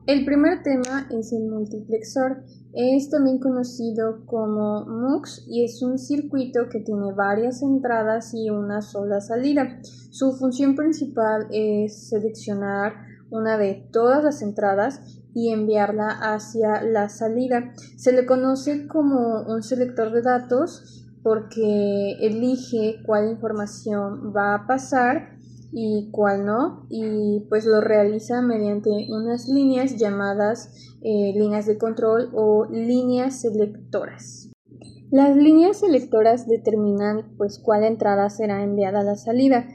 El primer tema es el multiplexor. Es también conocido como MUX y es un circuito que tiene varias entradas y una sola salida. Su función principal es seleccionar una de todas las entradas y enviarla hacia la salida. Se le conoce como un selector de datos porque elige cuál información va a pasar y cuál no, y pues lo realiza mediante unas líneas llamadas líneas de control o líneas selectoras. Las líneas selectoras determinan pues cuál entrada será enviada a la salida.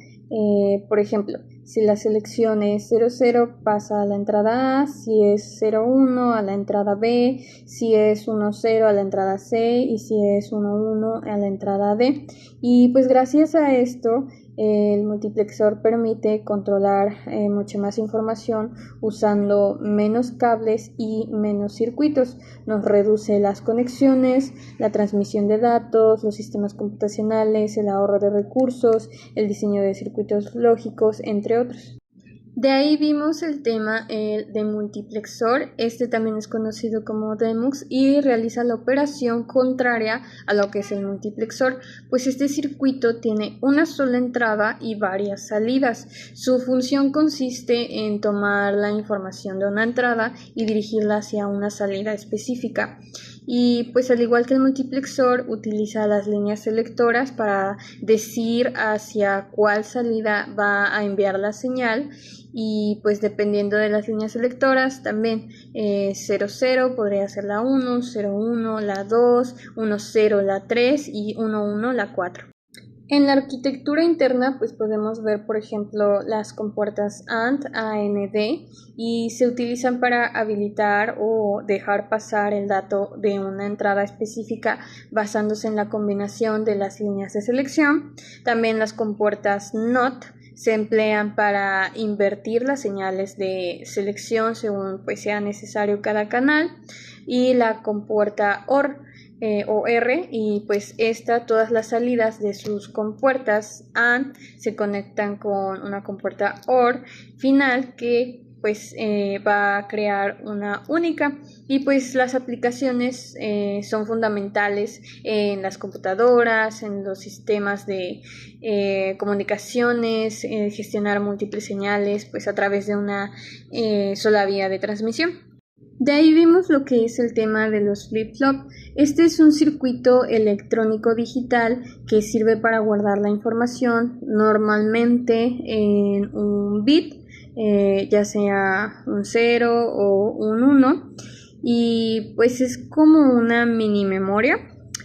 Por ejemplo, si la selección es 00 pasa a la entrada A, si es 01 a la entrada B, si es 10 a la entrada C y si es 11 a la entrada D. Y pues gracias a esto el multiplexor permite controlar mucha más información usando menos cables y menos circuitos. Nos reduce las conexiones, la transmisión de datos, los sistemas computacionales, el ahorro de recursos, el diseño de circuitos lógicos, entre otros. De ahí vimos el tema de multiplexor. Este también es conocido como DEMUX y realiza la operación contraria a lo que es el multiplexor, pues este circuito tiene una sola entrada y varias salidas. Su función consiste en tomar la información de una entrada y dirigirla hacia una salida específica. Y pues al igual que el multiplexor utiliza las líneas selectoras para decir hacia cuál salida va a enviar la señal, y pues dependiendo de las líneas selectoras también 00 podría ser la 1, 01 la 2, 10 la 3 y 11 la 4. En la arquitectura interna pues podemos ver por ejemplo las compuertas AND, AND y se utilizan para habilitar o dejar pasar el dato de una entrada específica basándose en la combinación de las líneas de selección. También las compuertas NOT se emplean para invertir las señales de selección según pues sea necesario cada canal, y la compuerta OR o R, y pues todas las salidas de sus compuertas AND se conectan con una compuerta OR final que pues va a crear una única. Y pues las aplicaciones son fundamentales en las computadoras, en los sistemas de comunicaciones, gestionar múltiples señales pues a través de una sola vía de transmisión. De ahí vimos lo que es el tema de los flip-flop. Este es un circuito electrónico digital que sirve para guardar la información normalmente en un bit, ya sea un 0 o un 1, y pues es como una mini memoria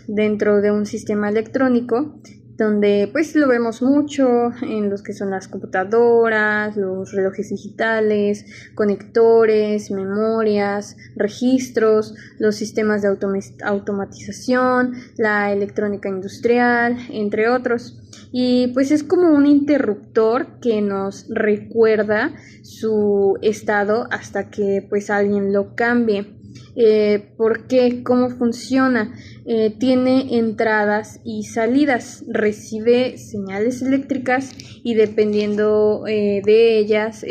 dentro de un sistema electrónico donde pues lo vemos mucho en los que son las computadoras, los relojes digitales, conectores, memorias, registros, los sistemas de automatización, la electrónica industrial, entre otros. Y pues es como un interruptor que nos recuerda su estado hasta que pues alguien lo cambie. ¿Por qué? ¿Cómo funciona? Tiene entradas y salidas, recibe señales eléctricas y dependiendo de ellas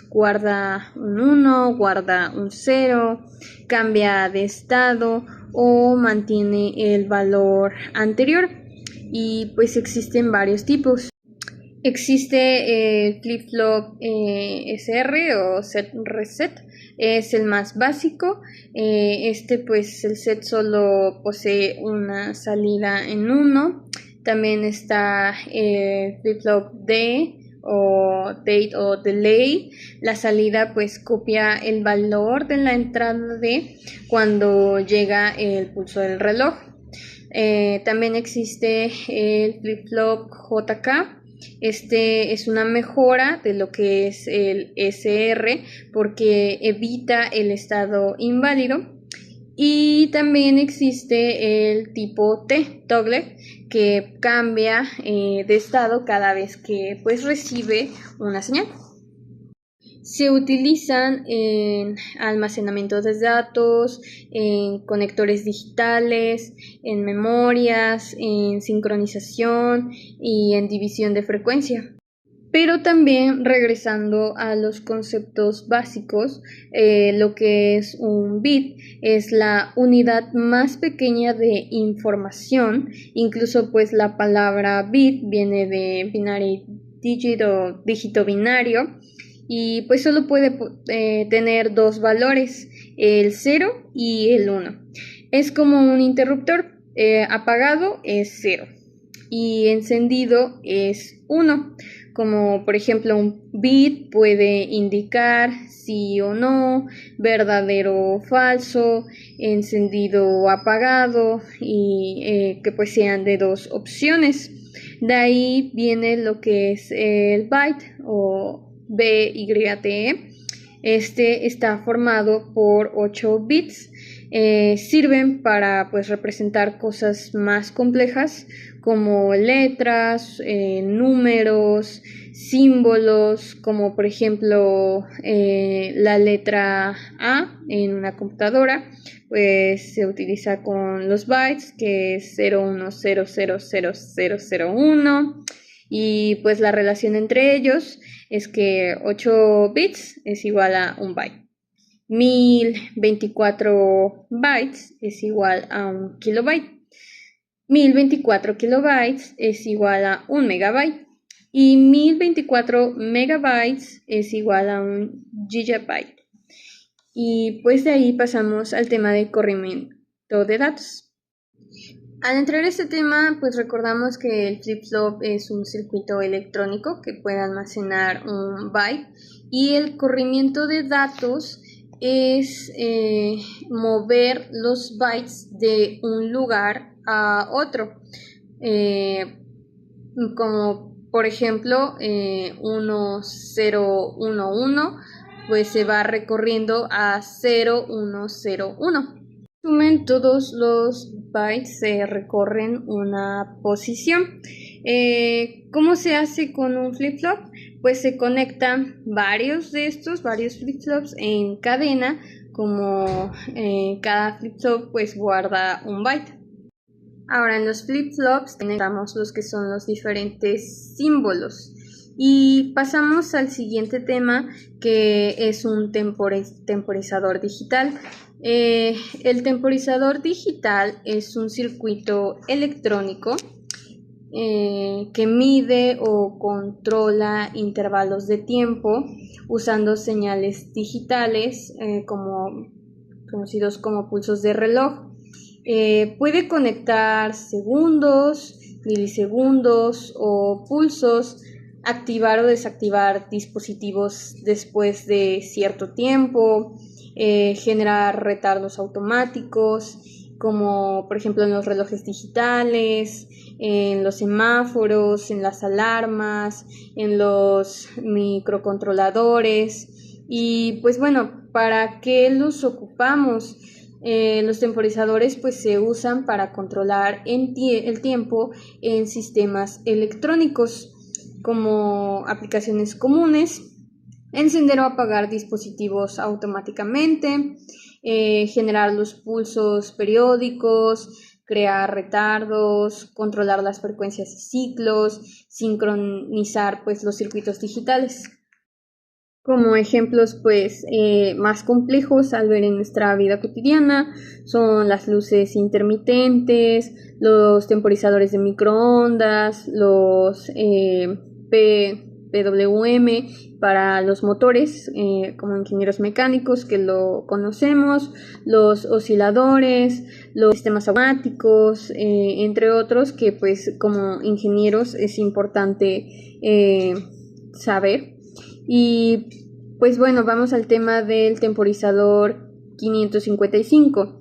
guarda un 1, guarda un 0, cambia de estado o mantiene el valor anterior. Y pues existen varios tipos. Existe el flip-flop SR o set reset, es el más básico. Pues el set solo posee una salida en 1. También está el flip-flop D o date o delay. La salida pues copia el valor de la entrada D cuando llega el pulso del reloj. También existe el flip-flop JK. Este es una mejora de lo que es el SR porque evita el estado inválido. Y también existe el tipo T, toggle, que cambia de estado cada vez que pues recibe una señal. Se utilizan en almacenamiento de datos, en conectores digitales, en memorias, en sincronización y en división de frecuencia. Pero también regresando a los conceptos básicos, lo que es un bit es la unidad más pequeña de información. Incluso pues la palabra bit viene de binary digit o dígito binario, y pues solo puede tener dos valores, el 0 y el 1. Es como un interruptor, apagado es 0 y encendido es 1. Como por ejemplo un bit puede indicar sí o no, verdadero o falso, encendido o apagado, y que pues sean de dos opciones. De ahí viene lo que es el byte o BYTE. Este está formado por 8 bits. Sirven para pues representar cosas más complejas como letras, números, símbolos, como por ejemplo la letra A en una computadora, pues se utiliza con los bytes, que es 01000001, y pues la relación entre ellos es que 8 bits es igual a un byte. 1024 bytes es igual a un kilobyte. 1024 kilobytes es igual a un megabyte. Y 1024 megabytes es igual a un gigabyte. Y pues de ahí pasamos al tema de corrimiento de datos. Al entrar a este tema, pues recordamos que el flip-flop es un circuito electrónico que puede almacenar un byte, y el corrimiento de datos es mover los bytes de un lugar a otro, como por ejemplo 1011 pues se va recorriendo a 0101. En resumen, todos los bytes se recorren una posición. ¿Cómo se hace con un flip-flop? Pues se conectan varios flip-flops en cadena, como cada flip-flop pues guarda un byte. Ahora en los flip-flops tenemos los que son los diferentes símbolos. Y pasamos al siguiente tema, que es un temporizador digital. El temporizador digital es un circuito electrónico que mide o controla intervalos de tiempo usando señales digitales conocidos como pulsos de reloj. Puede conectar segundos, milisegundos o pulsos, activar o desactivar dispositivos después de cierto tiempo, generar retardos automáticos, como por ejemplo en los relojes digitales, en los semáforos, en las alarmas, en los microcontroladores. Y pues bueno, ¿para qué los ocupamos? Los temporizadores pues se usan para controlar el tiempo en sistemas electrónicos, como aplicaciones comunes, encender o apagar dispositivos automáticamente, generar los pulsos periódicos, crear retardos, controlar las frecuencias y ciclos, sincronizar pues los circuitos digitales. Como ejemplos pues más complejos al ver en nuestra vida cotidiana son las luces intermitentes, los temporizadores de microondas, los PWM para los motores, como ingenieros mecánicos que lo conocemos, los osciladores, los sistemas automáticos, entre otros que pues como ingenieros es importante saber. Y pues bueno, vamos al tema del temporizador 555.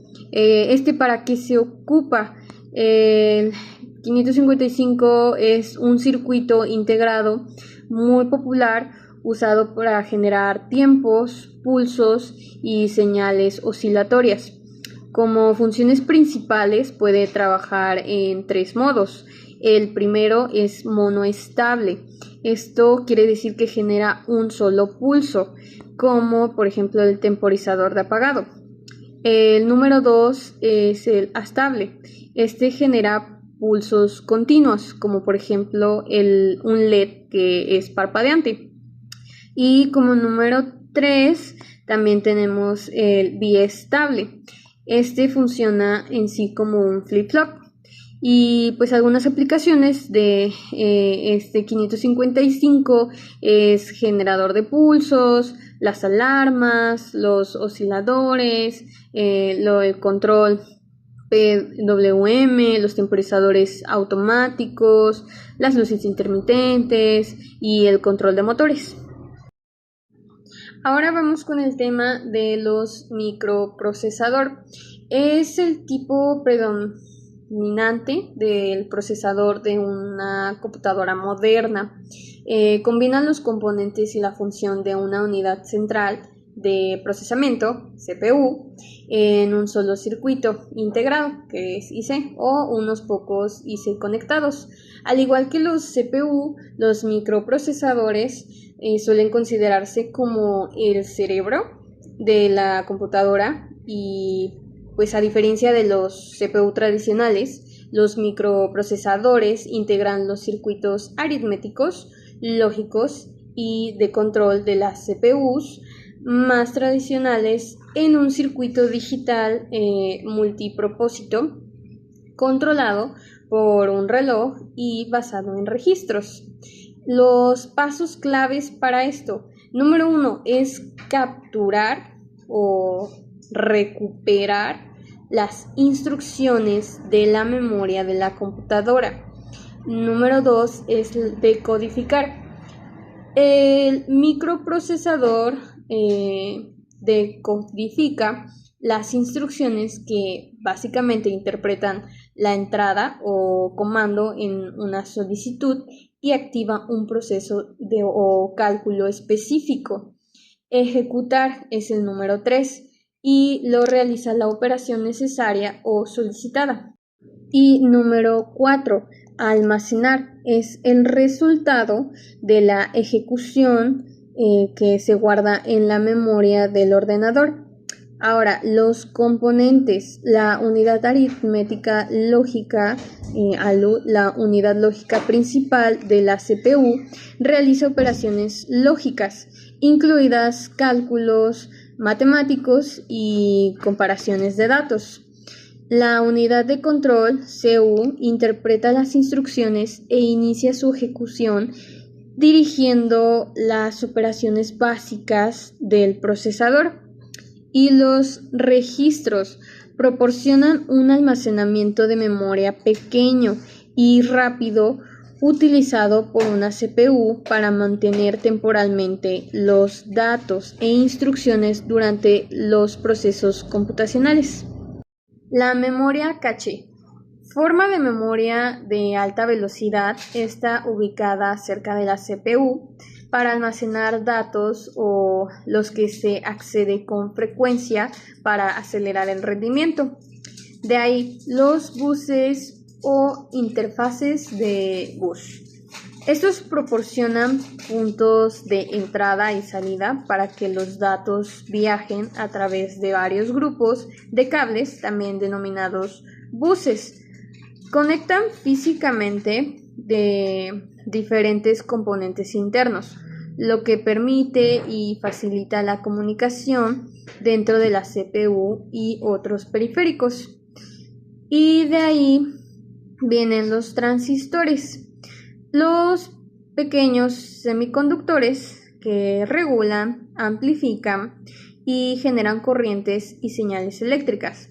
¿Para qué se ocupa? El 555 es un circuito integrado muy popular usado para generar tiempos, pulsos y señales oscilatorias. Como funciones principales puede trabajar en 3 modos. El primero es monoestable. Esto quiere decir que genera un solo pulso, como por ejemplo el temporizador de apagado. El número 2 es el astable. Genera pulsos continuos, como por ejemplo un LED que es parpadeante. Y como número 3 también tenemos el biestable. Este funciona en sí como un flip-flop. Y pues algunas aplicaciones de este 555 es generador de pulsos, las alarmas, los osciladores, el control PWM, los temporizadores automáticos, las luces intermitentes y el control de motores. Ahora vamos con el tema de los microprocesador. Es el tipo predominante del procesador de una computadora moderna. Combinan los componentes y la función de una unidad central de procesamiento, CPU, en un solo circuito integrado, que es IC, o unos pocos IC conectados. Al igual que los CPU, los microprocesadores suelen considerarse como el cerebro de la computadora y pues a diferencia de los CPU tradicionales, los microprocesadores integran los circuitos aritméticos, lógicos y de control de las CPUs más tradicionales en un circuito digital multipropósito controlado por un reloj y basado en registros. Los pasos claves para esto: número 1 es capturar o recuperar las instrucciones de la memoria de la computadora. Número 2 es decodificar. El microprocesador decodifica las instrucciones que básicamente interpretan la entrada o comando en una solicitud y activa un proceso o cálculo específico. Ejecutar es el número 3 y lo realiza la operación necesaria o solicitada. Y número 4, almacenar es el resultado de la ejecución que se guarda en la memoria del ordenador. Ahora, los componentes: la unidad aritmética lógica, la unidad lógica principal de la CPU, realiza operaciones lógicas, incluidas cálculos matemáticos y comparaciones de datos. La unidad de control, CU, interpreta las instrucciones e inicia su ejecución dirigiendo las operaciones básicas del procesador. Y los registros proporcionan un almacenamiento de memoria pequeño y rápido utilizado por una CPU para mantener temporalmente los datos e instrucciones durante los procesos computacionales. La memoria caché. Forma de memoria de alta velocidad, está ubicada cerca de la CPU para almacenar datos o los que se accede con frecuencia para acelerar el rendimiento. De ahí los buses o interfaces de bus. Estos proporcionan puntos de entrada y salida para que los datos viajen a través de varios grupos de cables, también denominados buses. Conectan físicamente de diferentes componentes internos, lo que permite y facilita la comunicación dentro de la CPU y otros periféricos. Y de ahí vienen los transistores, los pequeños semiconductores que regulan, amplifican y generan corrientes y señales eléctricas.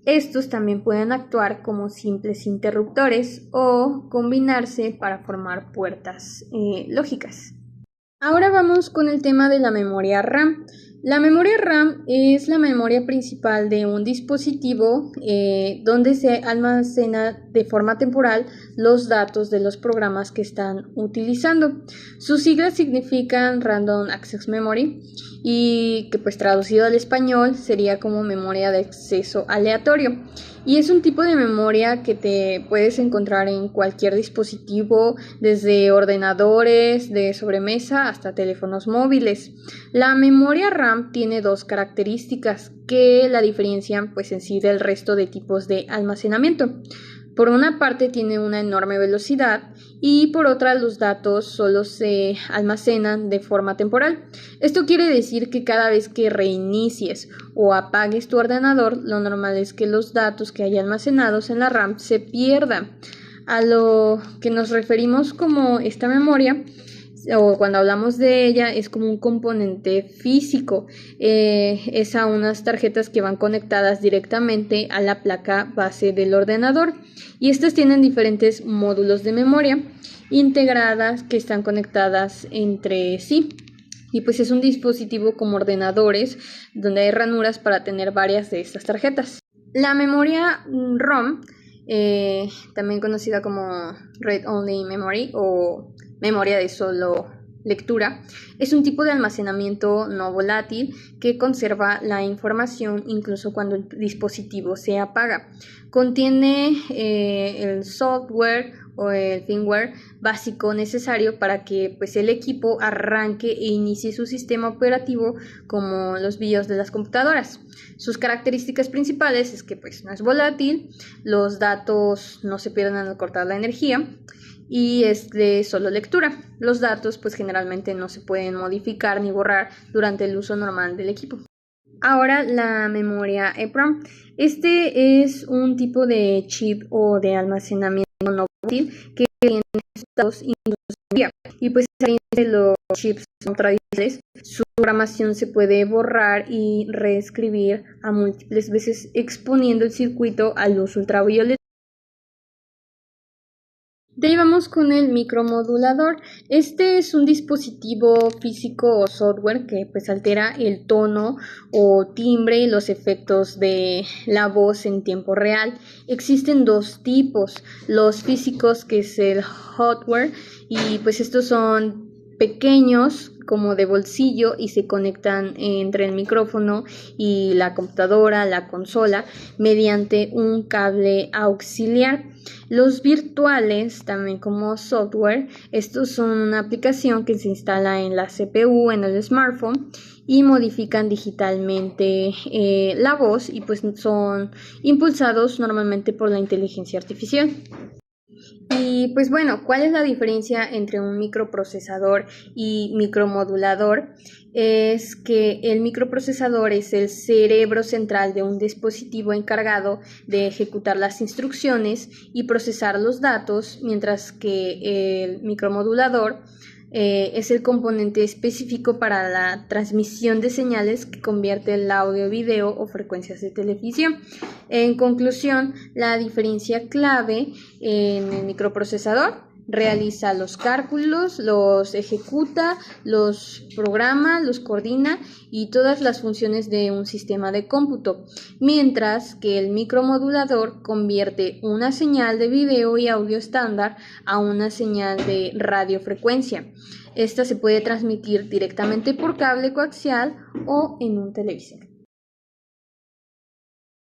Estos también pueden actuar como simples interruptores o combinarse para formar puertas lógicas. Ahora vamos con el tema de la memoria RAM. La memoria RAM es la memoria principal de un dispositivo donde se almacena de forma temporal los datos de los programas que están utilizando. Sus siglas significan Random Access Memory y que pues traducido al español sería como memoria de acceso aleatorio. Y es un tipo de memoria que te puedes encontrar en cualquier dispositivo, desde ordenadores de sobremesa hasta teléfonos móviles. La memoria RAM tiene dos características que la diferencian pues en sí del resto de tipos de almacenamiento. Por una parte tiene una enorme velocidad y por otra los datos solo se almacenan de forma temporal. Esto quiere decir que cada vez que reinicies o apagues tu ordenador, lo normal es que los datos que hay almacenados en la RAM se pierdan. A lo que nos referimos como esta memoria, o cuando hablamos de ella, es como un componente físico. Es a unas tarjetas que van conectadas directamente a la placa base del ordenador, y estas tienen diferentes módulos de memoria integradas que están conectadas entre sí. Y pues es un dispositivo como ordenadores donde hay ranuras para tener varias de estas tarjetas. La memoria ROM, también conocida como Read Only Memory o memoria de solo lectura, es un tipo de almacenamiento no volátil que conserva la información incluso cuando el dispositivo se apaga. Contiene el software o el firmware básico necesario para que pues, el equipo arranque e inicie su sistema operativo, como los BIOS de las computadoras. Sus características principales es que pues, no es volátil, los datos no se pierden al cortar la energía y es de solo lectura. Los datos pues generalmente no se pueden modificar ni borrar durante el uso normal del equipo. Ahora la memoria EEPROM. Este es un tipo de chip o de almacenamiento no volátil que tiene datos y pues de los chips son tradicionales. Su programación se puede borrar y reescribir a múltiples veces exponiendo el circuito a luz ultravioleta. De ahí vamos con el micromodulador. Este es un dispositivo físico o software que pues altera el tono o timbre y los efectos de la voz en tiempo real. Existen dos tipos, los físicos, que es el hardware, y pues estos son pequeños como de bolsillo y se conectan entre el micrófono y la computadora, la consola, mediante un cable auxiliar. Los virtuales, también como software, estos son una aplicación que se instala en la CPU, en el smartphone, y modifican digitalmente la voz y pues son impulsados normalmente por la inteligencia artificial. Y pues bueno, ¿cuál es la diferencia entre un microprocesador y micromodulador? Es que el microprocesador es el cerebro central de un dispositivo encargado de ejecutar las instrucciones y procesar los datos, mientras que el micromodulador es el componente específico para la transmisión de señales que convierte el audio, video o frecuencias de televisión. En conclusión, la diferencia clave en el microprocesador: realiza los cálculos, los ejecuta, los programa, los coordina y todas las funciones de un sistema de cómputo, mientras que el micromodulador convierte una señal de video y audio estándar a una señal de radiofrecuencia. Esta se puede transmitir directamente por cable coaxial o en un televisor.